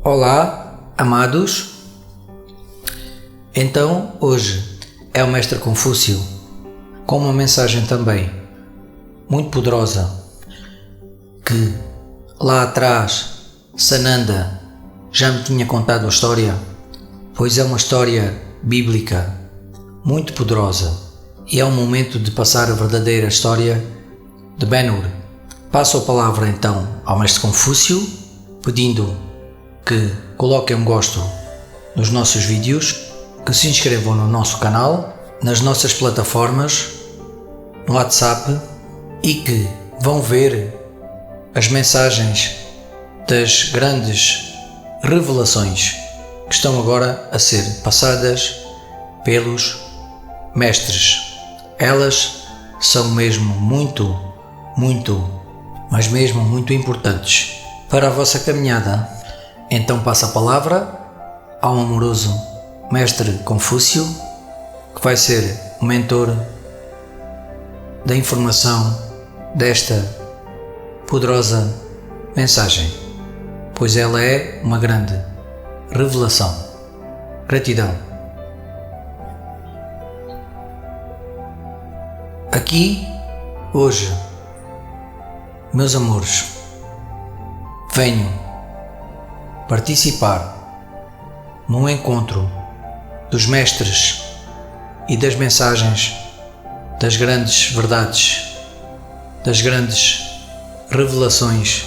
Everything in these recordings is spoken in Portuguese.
Olá, amados. Então, hoje é o Mestre Confúcio com uma mensagem também muito poderosa que lá atrás Sananda já me tinha contado a história, pois é uma história bíblica muito poderosa e é um momento de passar a verdadeira história de Ben-Hur. Passo a palavra então ao Mestre Confúcio, pedindo que coloquem um gosto nos nossos vídeos, que se inscrevam no nosso canal, nas nossas plataformas, no WhatsApp e que vão ver as mensagens das grandes revelações que estão agora a ser passadas pelos mestres. Elas são mesmo muito, mas mesmo muito importantes para a vossa caminhada. Então passo a palavra ao amoroso Mestre Confúcio, que vai ser o mentor da informação desta poderosa mensagem, pois ela é uma grande revelação. Gratidão. Aqui, hoje, meus amores, venho participar num encontro dos mestres e das mensagens das grandes verdades, das grandes revelações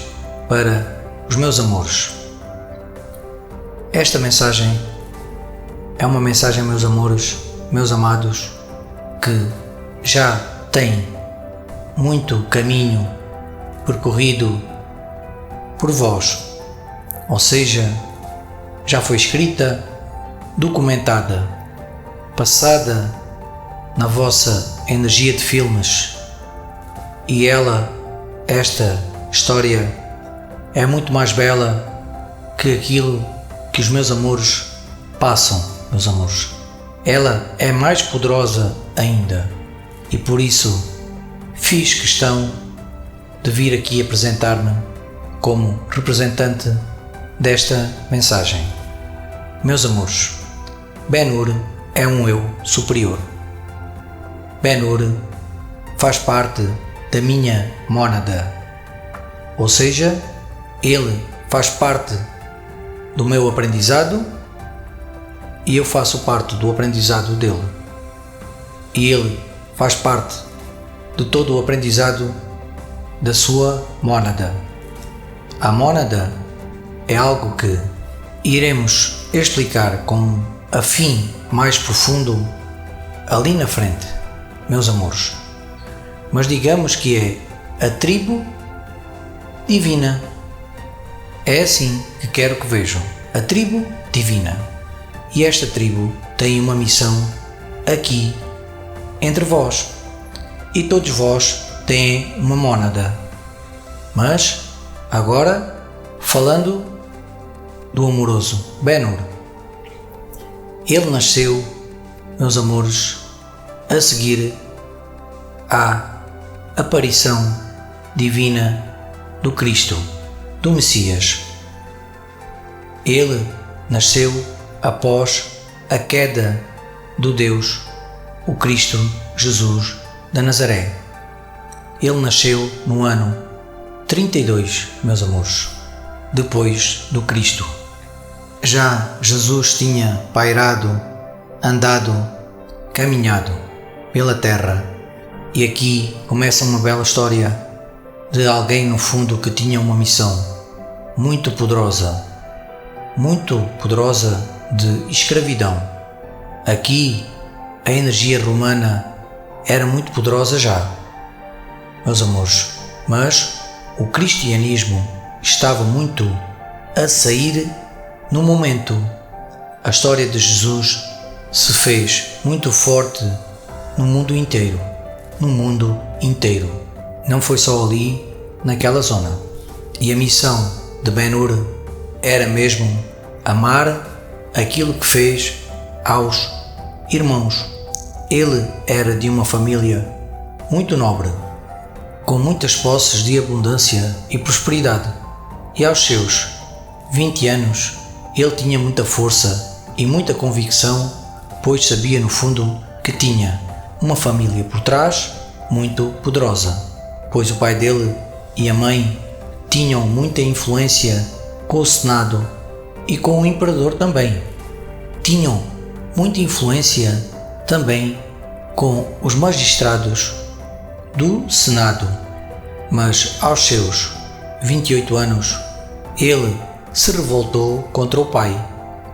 para os meus amores. Esta mensagem é uma mensagem, meus amores, meus amados, que já tem muito caminho percorrido por vós. Ou seja, já foi escrita, documentada, passada na vossa energia de filmes. E esta história, é muito mais bela que aquilo que os meus amores passam, meus amores. Ela é mais poderosa ainda e por isso fiz questão de vir aqui apresentar-me como representante desta mensagem. Meus amores, Ben-Hur é um eu superior. Ben-Hur faz parte da minha mônada, ou seja, ele faz parte do meu aprendizado e eu faço parte do aprendizado dele. E ele faz parte de todo o aprendizado da sua mônada. A mônada é algo que iremos explicar com afim mais profundo ali na frente, meus amores. Mas digamos que é a tribo divina. É assim que quero que vejam, a tribo divina. E esta tribo tem uma missão aqui entre vós. E todos vós têm uma mônada. Mas Agora, falando do amoroso Ben-Hur. Ele nasceu, meus amores, a seguir à aparição divina do Cristo, do Messias. Ele nasceu após a queda do Deus, o Cristo Jesus de Nazaré. Ele nasceu no ano 32, meus amores, depois do Cristo. Já Jesus tinha pairado, andado, caminhado pela terra, e aqui começa uma bela história de alguém no fundo que tinha uma missão muito poderosa de escravidão. Aqui a energia romana era muito poderosa já, meus amores, mas o cristianismo estava muito a sair no momento. A história de Jesus se fez muito forte no mundo inteiro. Não foi só ali, naquela zona. E a missão de Ben-Hur era mesmo amar aquilo que fez aos irmãos. Ele era de uma família muito nobre, com muitas posses de abundância e prosperidade. E aos seus 20 anos, ele tinha muita força e muita convicção, pois sabia no fundo que tinha uma família por trás muito poderosa, pois o pai dele e a mãe tinham muita influência com o Senado e com o Imperador também. Tinham muita influência também com os magistrados do Senado. Mas aos seus 28 anos, ele se revoltou contra o pai,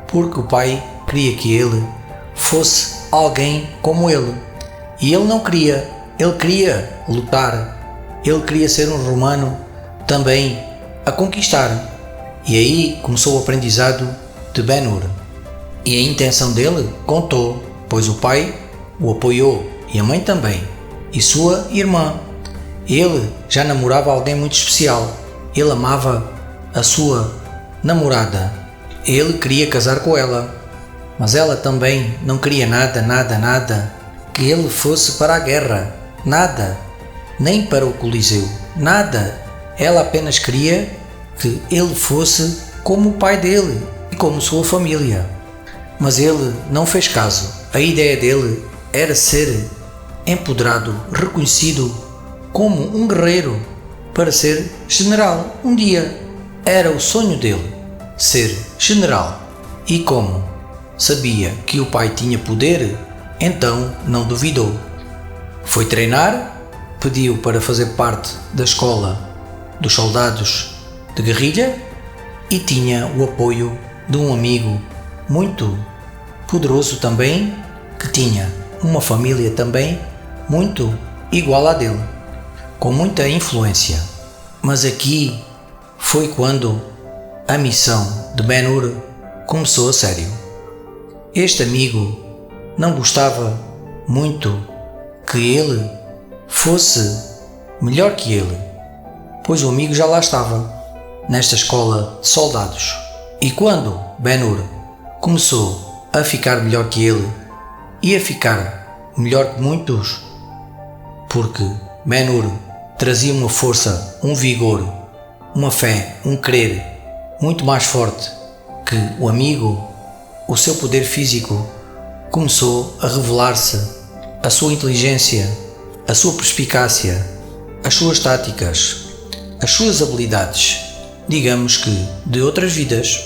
porque o pai queria que ele fosse alguém como ele. E ele não queria, ele queria lutar, ele queria ser um romano também a conquistar. E aí começou o aprendizado de Ben-Hur. E a intenção dele contou, pois o pai o apoiou e a mãe também, e sua irmã. Ele já namorava alguém muito especial, ele amava a sua namorada, ele queria casar com ela, mas ela também não queria nada que ele fosse para a guerra, nada, nem para o Coliseu, nada. Ela apenas queria que ele fosse como o pai dele e como sua família. Mas ele não fez caso. A ideia dele era ser empoderado, reconhecido como um guerreiro, para ser general. Um dia era o sonho dele ser general, e como sabia que o pai tinha poder, então não duvidou. Foi treinar, pediu para fazer parte da escola dos soldados de guerrilha e tinha o apoio de um amigo muito poderoso também, que tinha uma família também muito igual à dele, com muita influência. Mas aqui foi quando a missão de Ben-Hur começou a sério. Este amigo não gostava muito que ele fosse melhor que ele, pois o amigo já lá estava, nesta escola de soldados. E quando Ben-Hur começou a ficar melhor que ele, e a ficar melhor que muitos, porque Ben-Hur trazia uma força, um vigor, uma fé, um querer muito mais forte que o amigo, o seu poder físico começou a revelar-se, a sua inteligência, a sua perspicácia, as suas táticas, as suas habilidades, digamos que de outras vidas.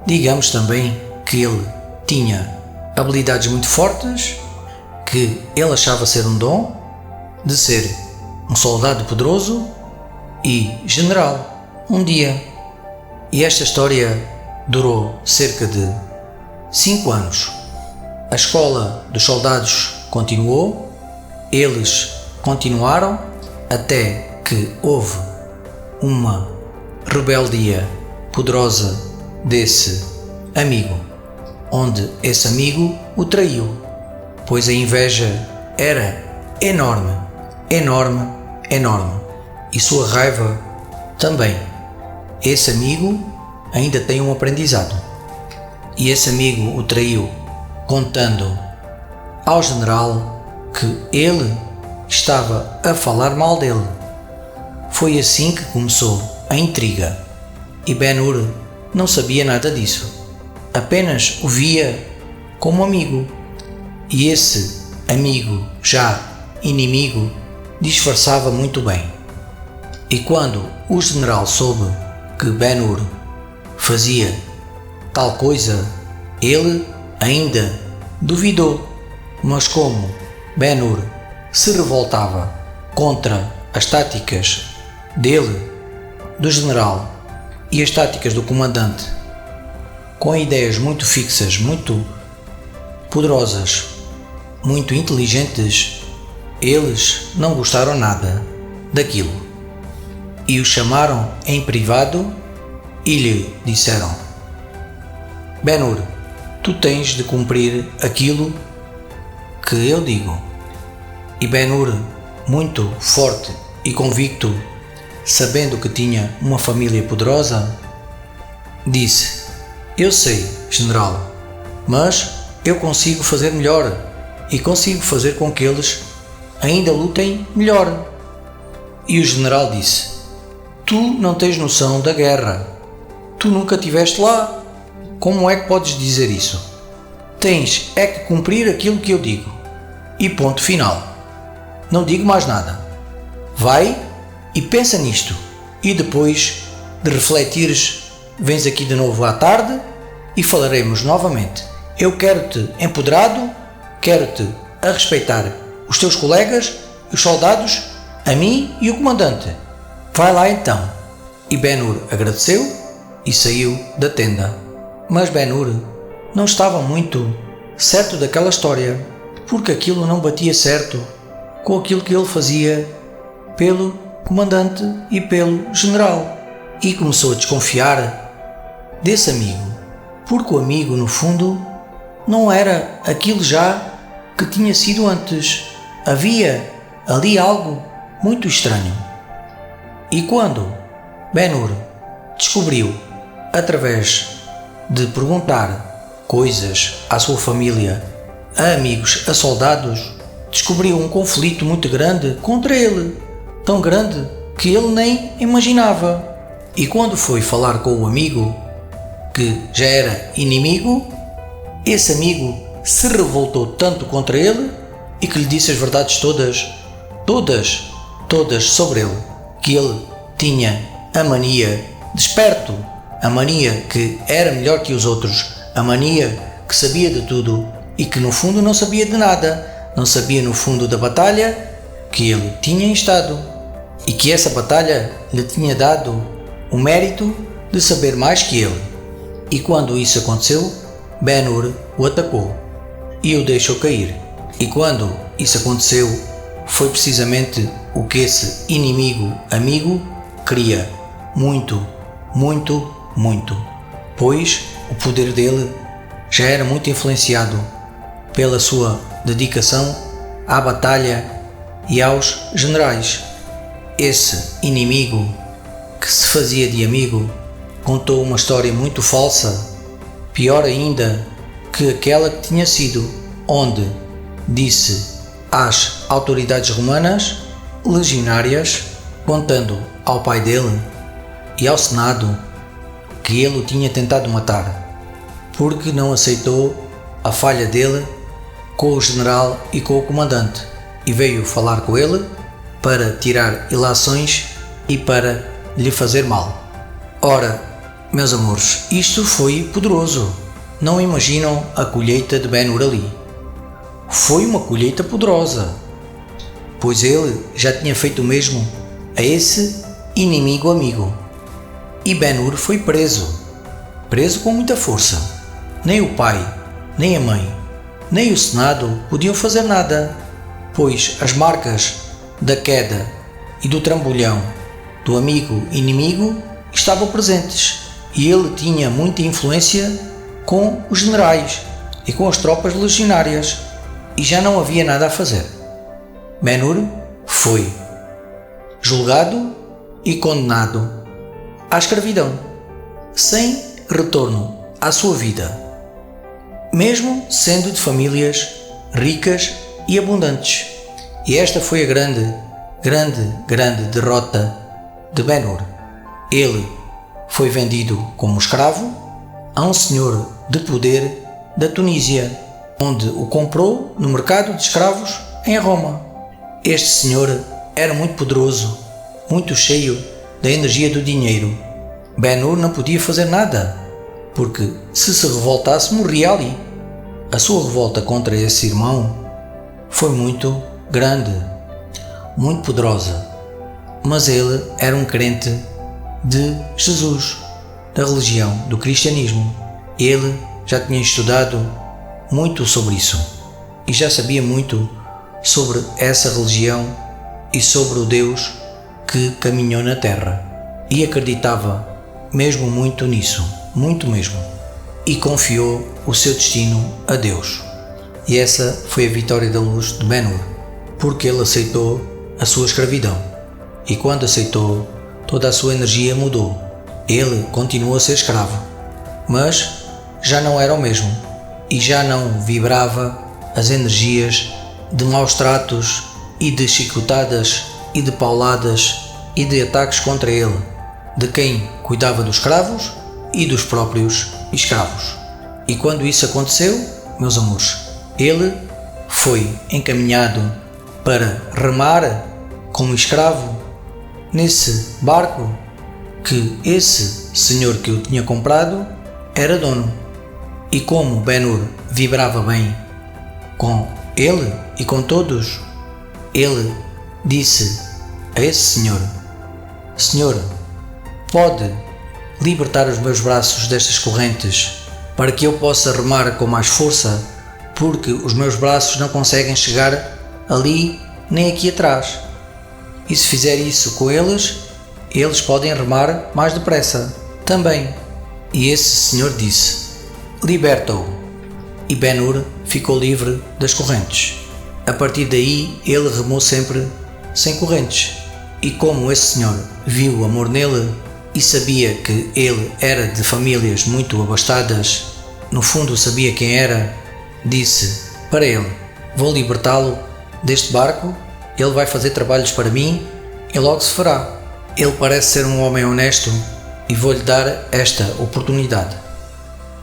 Digamos também que ele tinha habilidades muito fortes, que ele achava ser um dom de ser um soldado poderoso e general um dia. E esta história durou cerca de 5 anos. A escola dos soldados continuou, eles continuaram até que houve uma rebeldia poderosa desse amigo, onde esse amigo o traiu, pois a inveja era enorme, e sua raiva também. esse amigo ainda tem um aprendizado. E esse amigo o traiu, contando ao general que ele estava a falar mal dele. Foi assim que começou a intriga, e Ben-Hur não sabia nada disso, apenas o via como amigo, e esse amigo, já inimigo, disfarçava muito bem. E quando o general soube que Ben-Hur fazia tal coisa, ele ainda duvidou, mas como Ben-Hur se revoltava contra as táticas dele, do general, e as táticas do comandante, com ideias muito fixas, muito poderosas, muito inteligentes, eles não gostaram nada daquilo e o chamaram em privado e lhe disseram: Ben-Hur, tu tens de cumprir aquilo que eu digo. E Ben-Hur, muito forte e convicto, sabendo que tinha uma família poderosa, disse: eu sei, general, mas eu consigo fazer melhor e consigo fazer com que eles ainda lutem melhor. E o general disse: tu não tens noção da guerra, tu nunca estiveste lá, como é que podes dizer isso? Tens é que cumprir aquilo que eu digo, e ponto final. Não digo mais nada. Vai e pensa nisto, e depois de refletires, vens aqui de novo à tarde e falaremos novamente. Eu quero-te empoderado, quero-te a respeitar os teus colegas, os soldados, a mim e o comandante. Vai lá então. E Ben-Hur agradeceu e saiu da tenda. Mas Ben-Hur não estava muito certo daquela história, porque aquilo não batia certo com aquilo que ele fazia pelo comandante e pelo general, e começou a desconfiar desse amigo, porque o amigo, no fundo, não era aquilo já que tinha sido antes. Havia ali algo muito estranho. E quando Ben-Hur descobriu, através de perguntar coisas à sua família, a amigos, a soldados, descobriu um conflito muito grande contra ele, tão grande que ele nem imaginava. E quando foi falar com o amigo, que já era inimigo, esse amigo se revoltou tanto contra ele e que lhe disse as verdades todas sobre ele, que ele tinha a mania de esperto, a mania que era melhor que os outros, a mania que sabia de tudo e que no fundo não sabia de nada, não sabia no fundo da batalha que ele tinha estado, e que essa batalha lhe tinha dado o mérito de saber mais que ele. E quando isso aconteceu, Ben-Hur o atacou e o deixou cair. E quando isso aconteceu, foi precisamente o que esse inimigo-amigo queria muito, pois o poder dele já era muito influenciado pela sua dedicação à batalha e aos generais. Esse inimigo que se fazia de amigo contou uma história muito falsa, pior ainda que aquela que tinha sido, onde disse às autoridades romanas legionárias, contando ao pai dele e ao Senado, que ele o tinha tentado matar, porque não aceitou a falha dele com o general e com o comandante, e veio falar com ele para tirar ilações e para lhe fazer mal. Ora, meus amores, isto foi poderoso. Não imaginam a colheita de Ben-Hur ali. Foi uma colheita poderosa, pois ele já tinha feito o mesmo a esse inimigo-amigo. E Ben-Hur foi preso com muita força. Nem o pai, nem a mãe, nem o Senado podiam fazer nada, pois as marcas da queda e do trambolhão do amigo-inimigo estavam presentes, e ele tinha muita influência com os generais e com as tropas legionárias, e já não havia nada a fazer. Ben-Hur foi julgado e condenado à escravidão, sem retorno à sua vida, mesmo sendo de famílias ricas e abundantes. E esta foi a grande derrota de Ben-Hur. Ele foi vendido como escravo a um senhor de poder da Tunísia, onde o comprou no mercado de escravos em Roma. Este senhor era muito poderoso, muito cheio da energia do dinheiro. Ben-Hur não podia fazer nada, porque se revoltasse morria ali. A sua revolta contra esse irmão foi muito grande, muito poderosa, mas ele era um crente de Jesus, da religião, do cristianismo. Ele já tinha estudado muito sobre isso e já sabia muito sobre essa religião e sobre o Deus que caminhou na terra, e acreditava mesmo muito nisso, muito mesmo, e confiou o seu destino a Deus. E essa foi a vitória da luz de Ben-Hur, porque ele aceitou a sua escravidão, e quando aceitou, toda a sua energia mudou. Ele continuou a ser escravo, mas já não era o mesmo, e já não vibrava as energias de maus tratos e de chicotadas e de pauladas e de ataques contra ele, de quem cuidava dos escravos e dos próprios escravos. E quando isso aconteceu, meus amores, ele foi encaminhado para remar como escravo nesse barco que esse senhor que o tinha comprado era dono. E como Ben-Hur vibrava bem com ele e com todos, ele disse a esse senhor: Senhor, pode libertar os meus braços destas correntes para que eu possa remar com mais força, porque os meus braços não conseguem chegar ali nem aqui atrás. E se fizer isso com eles, eles podem remar mais depressa também. E esse senhor disse: liberta-o. E Ben-Hur ficou livre das correntes. A partir daí ele remou sempre sem correntes. E como esse senhor viu o amor nele e sabia que ele era de famílias muito abastadas, no fundo sabia quem era, disse para ele: vou libertá-lo deste barco, ele vai fazer trabalhos para mim e logo se fará. Ele parece ser um homem honesto e vou-lhe dar esta oportunidade.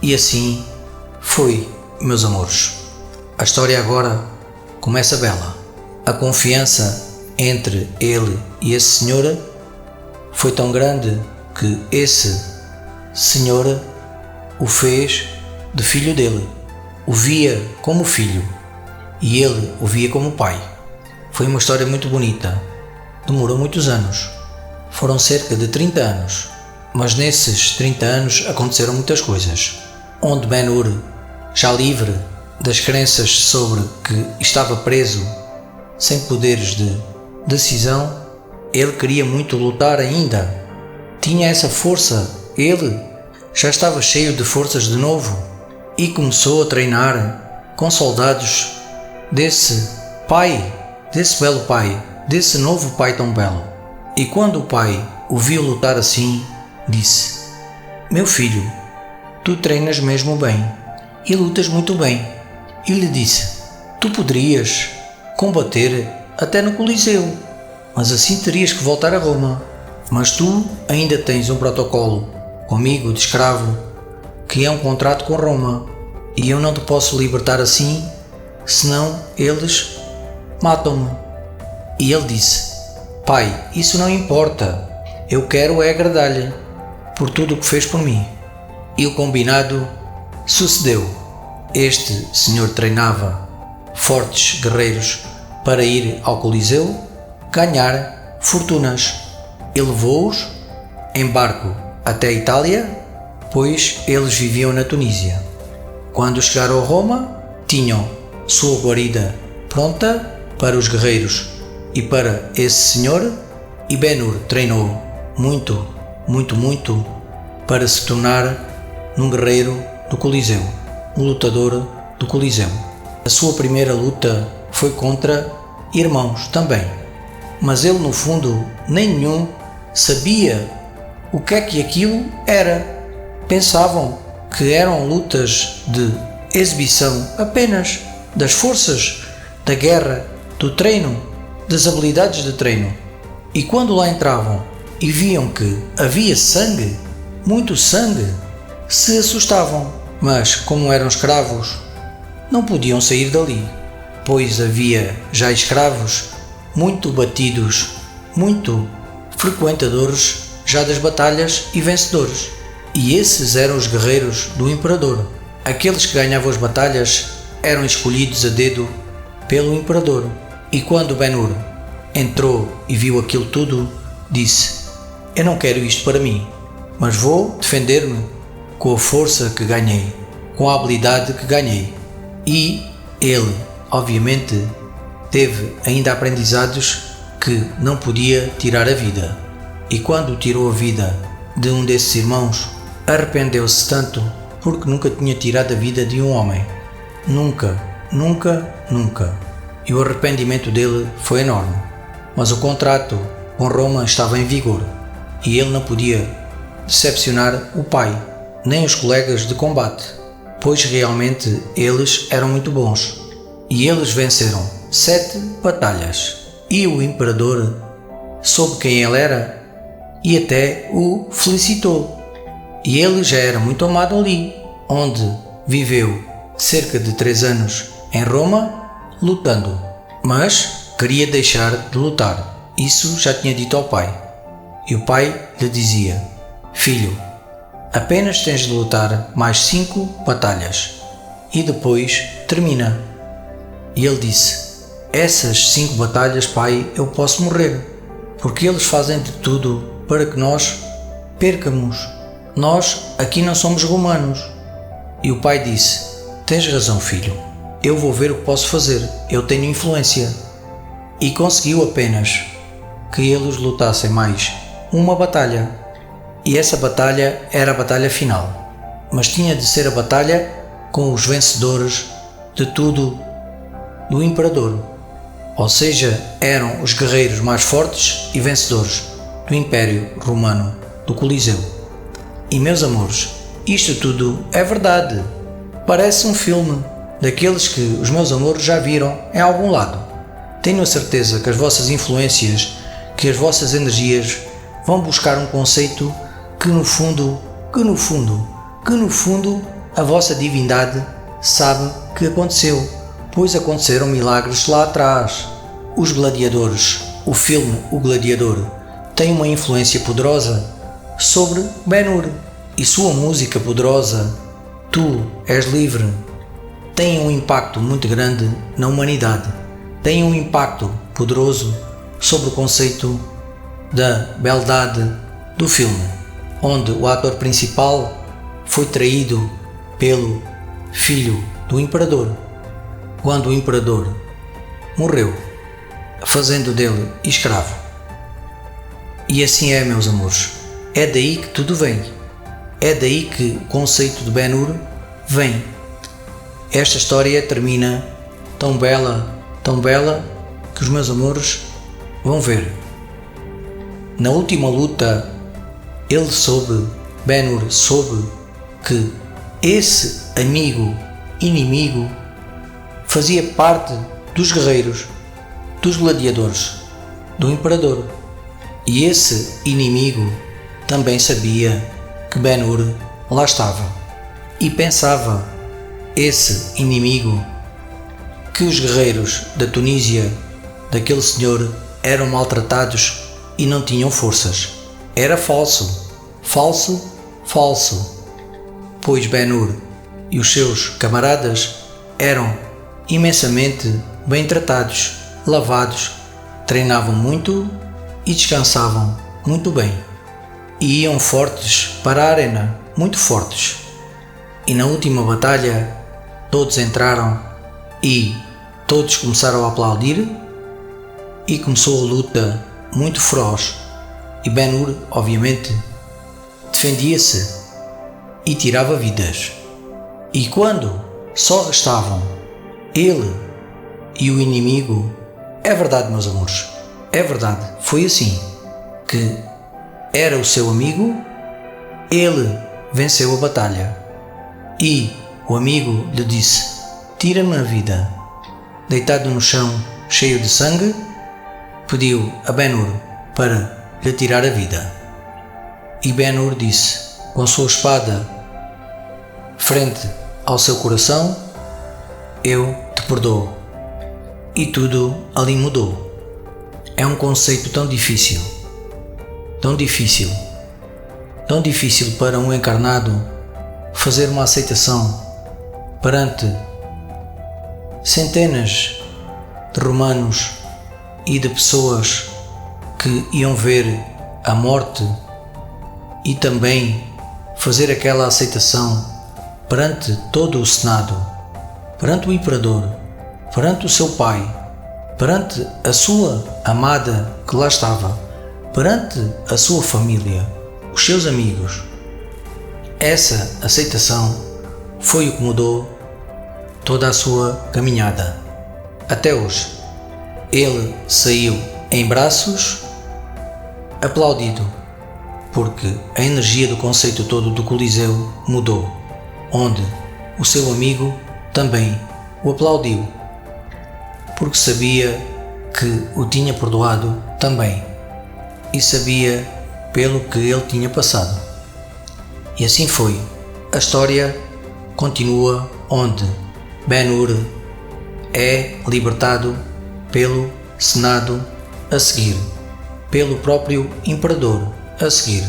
E assim foi, meus amores. A história agora começa bela. A confiança entre ele e esse senhor foi tão grande que esse senhor o fez de filho dele. O via como filho e ele o via como pai. Foi uma história muito bonita. Demorou muitos anos. Foram cerca de 30 anos. Mas nesses 30 anos aconteceram muitas coisas. Onde Ben-Hur, já livre das crenças sobre que estava preso, sem poderes de decisão, ele queria muito lutar ainda. Tinha essa força, ele já estava cheio de forças de novo e começou a treinar com soldados desse pai, desse belo pai, desse novo pai tão belo. E quando o pai o viu lutar assim, disse: meu filho, tu treinas mesmo bem e lutas muito bem. E lhe disse: tu poderias combater até no Coliseu, mas assim terias que voltar a Roma. Mas tu ainda tens um protocolo comigo de escravo, que é um contrato com Roma, e eu não te posso libertar assim, senão eles matam-me. E ele disse: pai, isso não importa, eu quero é agradar-lhe por tudo o que fez por mim. E o combinado sucedeu. Este senhor treinava fortes guerreiros para ir ao Coliseu ganhar fortunas. E levou-os em barco até a Itália, pois eles viviam na Tunísia. Quando chegaram a Roma, tinham sua guarida pronta para os guerreiros e para esse senhor, e Ben-Hur treinou muito para se tornar um guerreiro do Coliseu, um lutador do Coliseu. A sua primeira luta foi contra irmãos também, mas ele no fundo nem nenhum sabia o que é que aquilo era. Pensavam que eram lutas de exibição apenas das forças, da guerra, do treino, das habilidades de treino. E quando lá entravam e viam que havia sangue, muito sangue, se assustavam. Mas, como eram escravos, não podiam sair dali, pois havia já escravos muito batidos, muito frequentadores já das batalhas e vencedores. E esses eram os guerreiros do imperador. Aqueles que ganhavam as batalhas eram escolhidos a dedo pelo imperador. E quando Ben-Hur entrou e viu aquilo tudo, disse: eu não quero isto para mim, mas vou defender-me com a força que ganhei, com a habilidade que ganhei. E ele, obviamente, teve ainda aprendizados que não podia tirar a vida. E quando tirou a vida de um desses irmãos, arrependeu-se tanto porque nunca tinha tirado a vida de um homem. Nunca, nunca, nunca. E o arrependimento dele foi enorme. Mas o contrato com Roma estava em vigor e ele não podia decepcionar o pai, nem os colegas de combate, pois realmente eles eram muito bons. E eles venceram 7 batalhas. E o imperador soube quem ele era e até o felicitou. E ele já era muito amado ali, onde viveu cerca de 3 anos em Roma, lutando. Mas queria deixar de lutar. Isso já tinha dito ao pai. E o pai lhe dizia: filho, apenas tens de lutar mais 5 batalhas e depois termina. E ele disse: essas 5 batalhas, pai, eu posso morrer, porque eles fazem de tudo para que nós percamos. Nós aqui não somos romanos. E o pai disse: tens razão, filho, eu vou ver o que posso fazer, eu tenho influência. E conseguiu apenas que eles lutassem mais uma batalha. E essa batalha era a batalha final, mas tinha de ser a batalha com os vencedores de tudo do imperador. Ou seja, eram os guerreiros mais fortes e vencedores do Império Romano, do Coliseu. E meus amores, isto tudo é verdade. Parece um filme, daqueles que os meus amores já viram em algum lado. Tenho a certeza que as vossas influências, que as vossas energias vão buscar um conceito que no fundo, a vossa divindade sabe que aconteceu, pois aconteceram milagres lá atrás. Os gladiadores, o filme O Gladiador, tem uma influência poderosa sobre Ben-Hur, e sua música poderosa, Tu és livre, tem um impacto muito grande na humanidade. Tem um impacto poderoso sobre o conceito da beldade do filme, onde o ator principal foi traído pelo filho do imperador, quando o imperador morreu, fazendo dele escravo. E assim é, meus amores, é daí que tudo vem, é daí que o conceito de Ben-Hur vem. Esta história termina tão bela, que os meus amores vão ver. Na última luta, Ben-Hur soube que esse inimigo, fazia parte dos guerreiros, dos gladiadores, do imperador. E esse inimigo também sabia que Ben-Hur lá estava. E pensava, esse inimigo, que os guerreiros da Tunísia, daquele senhor, eram maltratados e não tinham forças. Era falso, pois Ben-Hur e os seus camaradas eram imensamente bem tratados, lavados, treinavam muito e descansavam muito bem. E iam fortes para a arena, muito fortes. E na última batalha, todos entraram e todos começaram a aplaudir e começou a luta muito feroz. E Ben-Hur, obviamente, defendia-se e tirava vidas. E quando só restavam ele e o inimigo, é verdade, meus amores, é verdade, foi assim que era o seu amigo, ele venceu a batalha. E o amigo lhe disse: tira-me a vida. Deitado no chão, cheio de sangue, pediu a Ben-Hur para lhe tirar a vida. E Ben-Hur disse, com a sua espada frente ao seu coração: eu te perdoo. E tudo ali mudou. É um conceito tão difícil, tão difícil, tão difícil para um encarnado fazer uma aceitação perante centenas de romanos e de pessoas que iam ver a morte, e também fazer aquela aceitação perante todo o Senado, perante o Imperador, perante o seu pai, perante a sua amada que lá estava, perante a sua família, os seus amigos. Essa aceitação foi o que mudou toda a sua caminhada. Até hoje, ele saiu em braços, aplaudido, porque a energia do conceito todo do Coliseu mudou, onde o seu amigo também o aplaudiu, porque sabia que o tinha perdoado também, e sabia pelo que ele tinha passado. E assim foi. A história continua onde Ben-Hur é libertado pelo Senado a seguir, pelo próprio Imperador a seguir,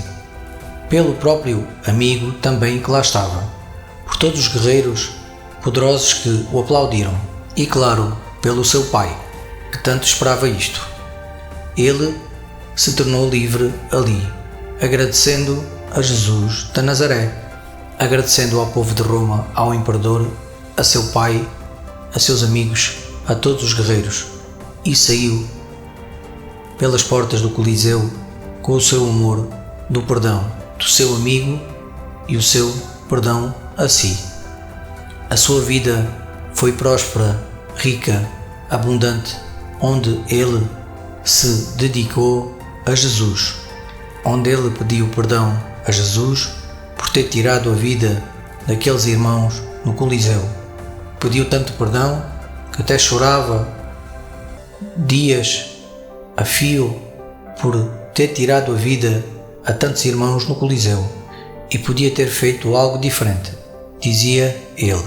pelo próprio amigo também que lá estava, por todos os guerreiros poderosos que o aplaudiram e, claro, pelo seu pai, que tanto esperava isto. Ele se tornou livre ali, agradecendo a Jesus de Nazaré, agradecendo ao povo de Roma, ao Imperador, a seu pai, a seus amigos, a todos os guerreiros, e saiu pelas portas do Coliseu com o seu amor do perdão do seu amigo e o seu perdão a si. A sua vida foi próspera, rica, abundante, onde ele se dedicou a Jesus, onde ele pediu perdão a Jesus por ter tirado a vida daqueles irmãos no Coliseu. Pediu tanto perdão que até chorava dias a fio por ter tirado a vida a tantos irmãos no Coliseu, e podia ter feito algo diferente, dizia ele.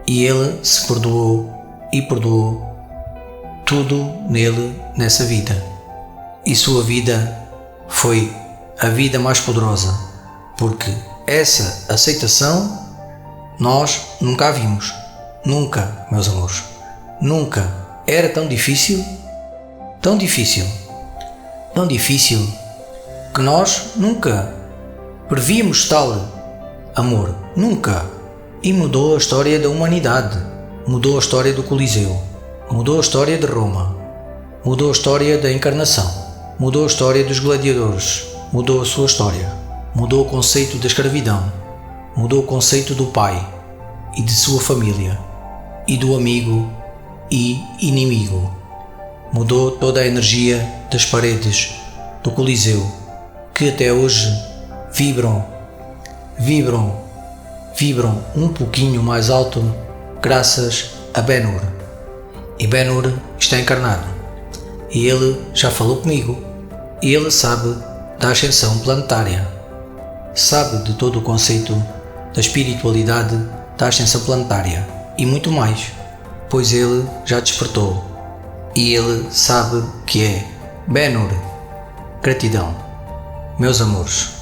E ele se perdoou e perdoou tudo nele nessa vida. E sua vida foi a vida mais poderosa, porque essa aceitação nós nunca a vimos. Nunca, meus amores. Nunca. Era tão difícil, tão difícil, tão difícil, que nós nunca prevíamos tal amor. Nunca. E mudou a história da humanidade. Mudou a história do Coliseu. Mudou a história de Roma. Mudou a história da encarnação. Mudou a história dos gladiadores. Mudou a sua história. Mudou o conceito da escravidão. Mudou o conceito do pai e de sua família, e do amigo e inimigo. Mudou toda a energia das paredes do Coliseu, que até hoje vibram um pouquinho mais alto graças a Ben-Hur. E Ben-Hur está encarnado, e ele já falou comigo, e ele sabe da ascensão planetária, sabe de todo o conceito da espiritualidade da ascensão planetária e muito mais, pois ele já despertou e ele sabe que é Ben-Hur. Gratidão, meus amores.